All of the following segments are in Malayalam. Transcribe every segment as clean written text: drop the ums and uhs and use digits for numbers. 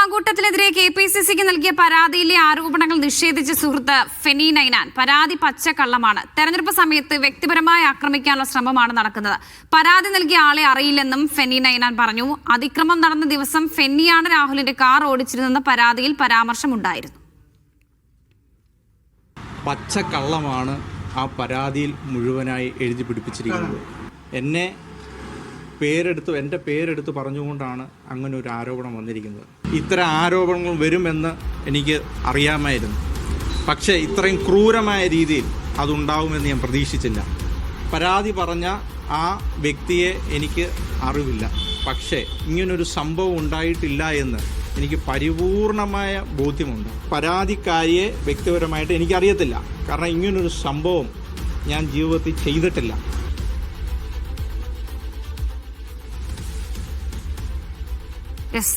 മാങ്കൂട്ടത്തിനെതിരെ KPCCക്ക് നൽകിയ പരാതിയിലെ ആരോപണങ്ങൾ നിഷേധിച്ച സുഹൃത്ത് ഫെനി നൈനാൻ പരാതി പച്ചക്കള്ളമാണ്. തെരഞ്ഞെടുപ്പ് സമയത്ത് വ്യക്തിപരമായി ആക്രമിക്കാനുള്ള ശ്രമമാണ് നടക്കുന്നത്. പരാതി നൽകിയ ആളെ അറിയില്ലെന്നും ഫെനി നൈനാൻ പറഞ്ഞു. അതിക്രമം നടന്ന ദിവസം ഫെന്നിയാണ് രാഹുലിന്റെ കാർ ഓടിച്ചിരുന്നെന്ന പരാതിയിൽ പരാമർശമുണ്ടായിരുന്നു. പച്ചക്കള്ളമാണ് ആ പരാതിയിൽ മുഴുവനായി എഴുതി പിടിപ്പിച്ചിരിക്കുന്നത്. എൻ്റെ പേരെടുത്ത് പറഞ്ഞുകൊണ്ടാണ് അങ്ങനെ ഒരു ആരോപണം വന്നിരിക്കുന്നത്. ഇത്തരം ആരോപണങ്ങൾ വരുമെന്ന് എനിക്ക് അറിയാമായിരുന്നു. പക്ഷേ ഇത്രയും ക്രൂരമായ രീതിയിൽ അതുണ്ടാവുമെന്ന് ഞാൻ പ്രതീക്ഷിച്ചില്ല. പരാതി പറഞ്ഞ ആ വ്യക്തിയെ എനിക്ക് അറിവില്ല. പക്ഷേ ഇങ്ങനൊരു സംഭവം ഉണ്ടായിട്ടില്ല എന്ന് എനിക്ക് പരിപൂർണമായ ബോധ്യമുണ്ട്. പരാതിക്കാരിയെ വ്യക്തിപരമായിട്ട് എനിക്കറിയത്തില്ല. കാരണം ഇങ്ങനൊരു സംഭവം ഞാൻ ജീവിതത്തിൽ ചെയ്തിട്ടില്ല.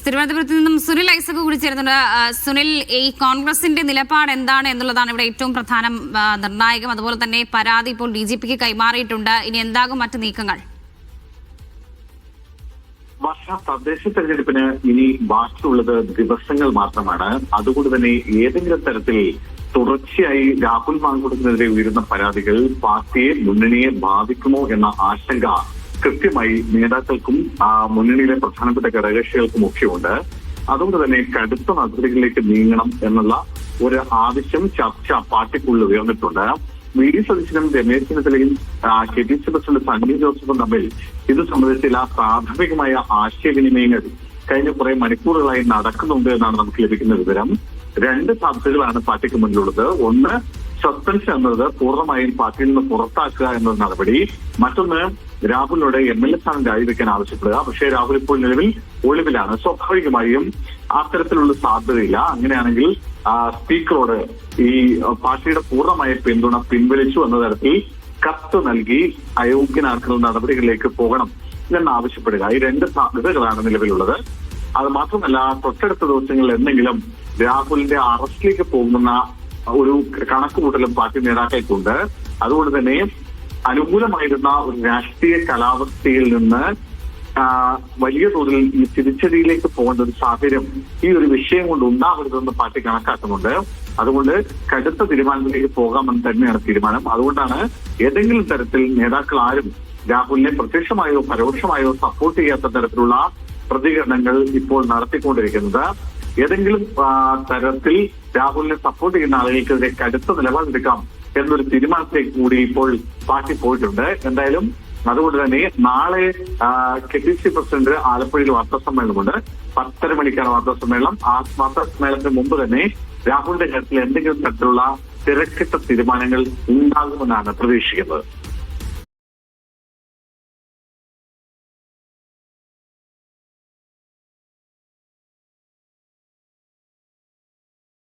തിരുവനന്തപുരത്ത് നിന്നും സുനിൽ ഐസക് കൂടി ചേരുന്നുണ്ട്. സുനിൽ, ഈ കോൺഗ്രസിന്റെ നിലപാട് എന്താണ് എന്നുള്ളതാണ് ഇവിടെ ഏറ്റവും പ്രധാനം, നിർണായകം. അതുപോലെ തന്നെ പരാതി ഇപ്പോൾ DGPക്ക് കൈമാറിയിട്ടുണ്ട്. ഇനി എന്താകും മറ്റു നീക്കങ്ങൾ? തദ്ദേശ തെരഞ്ഞെടുപ്പിന് ഇനി ബാക്കിയുള്ളത് ദിവസങ്ങൾ മാത്രമാണ്. അതുകൊണ്ട് തന്നെ ഏതെങ്കിലും തരത്തിൽ തുടർച്ചയായി രാഹുൽ മാങ്കൂട്ടത്തിനെതിരെ ഉയരുന്ന പരാതികൾ പാർട്ടിയെ, മുന്നണിയെ ബാധിക്കുമോ എന്ന ആശങ്ക കൃത്യമായി നേതാക്കൾക്കും മുന്നണിയിലെ പ്രധാനപ്പെട്ട ഘടകകക്ഷികൾക്കും ഒക്കെയുണ്ട്. അതുകൊണ്ട് തന്നെ കടുത്ത നടപടികളിലേക്ക് നീങ്ങണം എന്നുള്ള ഒരു ആവശ്യം, ചർച്ച പാർട്ടിക്കുള്ളിൽ ഉയർന്നിട്ടുണ്ട്. VD സതീശനും രമേശ് ചെന്നിത്തലയും KPCC പ്രസിഡന്റ് സണ്ണി ജോസഫും തമ്മിൽ ഇത് സംബന്ധിച്ച ചില പ്രാഥമികമായ ആശയവിനിമയങ്ങൾ കഴിഞ്ഞ കുറെ മണിക്കൂറുകളായി നടക്കുന്നുണ്ട് എന്നാണ് നമുക്ക് ലഭിക്കുന്ന വിവരം. രണ്ട് സാധ്യതകളാണ് പാർട്ടിക്ക് മുന്നിലുള്ളത്. ഒന്ന്, സസ്പെൻഷൻ എന്നത് പൂർണ്ണമായും പാർട്ടിയിൽ നിന്ന് പുറത്താക്കുക എന്ന നടപടി. മറ്റൊന്ന്, രാഹുലിനോട് MLA സ്ഥാനം രാജിവെക്കാൻ ആവശ്യപ്പെടുക. പക്ഷേ രാഹുൽ ഇപ്പോൾ നിലവിൽ ഒളിവിലാണ്. സ്വാഭാവികമായും അത്തരത്തിലുള്ള സാധ്യതയില്ല. അങ്ങനെയാണെങ്കിൽ സ്പീക്കറോട് ഈ പാർട്ടിയുടെ പൂർണ്ണമായ പിന്തുണ പിൻവലിച്ചു എന്ന തരത്തിൽ കത്ത് നൽകി അയോഗ്യനാക്കുന്ന നടപടികളിലേക്ക് പോകണം എന്നാവശ്യപ്പെടുക. ഈ രണ്ട് സാധ്യതകളാണ് നിലവിലുള്ളത്. അത് മാത്രമല്ല, തൊട്ടടുത്ത ദിവസങ്ങളിൽ എന്തെങ്കിലും രാഹുലിന്റെ അറസ്റ്റിലേക്ക് പോകുന്ന ഒരു കണക്കുകൂട്ടലും പാർട്ടി നേതാക്കൾക്കുണ്ട്. അതുകൊണ്ട് തന്നെ അനുകൂലമായിരുന്ന ഒരു രാഷ്ട്രീയ കാലാവസ്ഥയിൽ നിന്ന് വലിയ തോതിൽ ഈ തിരിച്ചടിയിലേക്ക് പോകേണ്ട ഒരു സാഹചര്യം ഈ ഒരു വിഷയം കൊണ്ട് ഉണ്ടാകരുതെന്ന് പാർട്ടി കണക്കാക്കുന്നുണ്ട്. അതുകൊണ്ട് കടുത്ത തീരുമാനത്തിലേക്ക് പോകാമെന്ന് തന്നെയാണ് തീരുമാനം. അതുകൊണ്ടാണ് ഏതെങ്കിലും തരത്തിൽ നേതാക്കൾ ആരും രാഹുലിനെ പ്രത്യക്ഷമായോ പരോക്ഷമായോ സപ്പോർട്ട് ചെയ്യാത്ത തരത്തിലുള്ള പ്രതികരണങ്ങൾ ഇപ്പോൾ നടത്തിക്കൊണ്ടിരിക്കുന്നത്. ഏതെങ്കിലും തരത്തിൽ രാഹുലിനെ സപ്പോർട്ട് ചെയ്യുന്ന ആളുകൾക്കെതിരെ കടുത്ത നിലപാടെടുക്കാം എന്നൊരു തീരുമാനത്തിലേക്ക് കൂടി ഇപ്പോൾ പാർട്ടി പോയിട്ടുണ്ട്. എന്തായാലും അതുകൊണ്ട് തന്നെ നാളെ KPCC പ്രസിഡന്റ് ആലപ്പുഴയിൽ വാർത്താസമ്മേളനമുണ്ട്. 10:30 മണിക്കാണ് വാർത്താസമ്മേളനം. ആ വാർത്താസമ്മേളനത്തിന് മുമ്പ് തന്നെ രാഹുലിന്റെ കാര്യത്തിൽ എന്തെങ്കിലും തരത്തിലുള്ള തിരക്കിട്ട തീരുമാനങ്ങൾ ഉണ്ടാകുമെന്നാണ് പ്രതീക്ഷിക്കുന്നത്.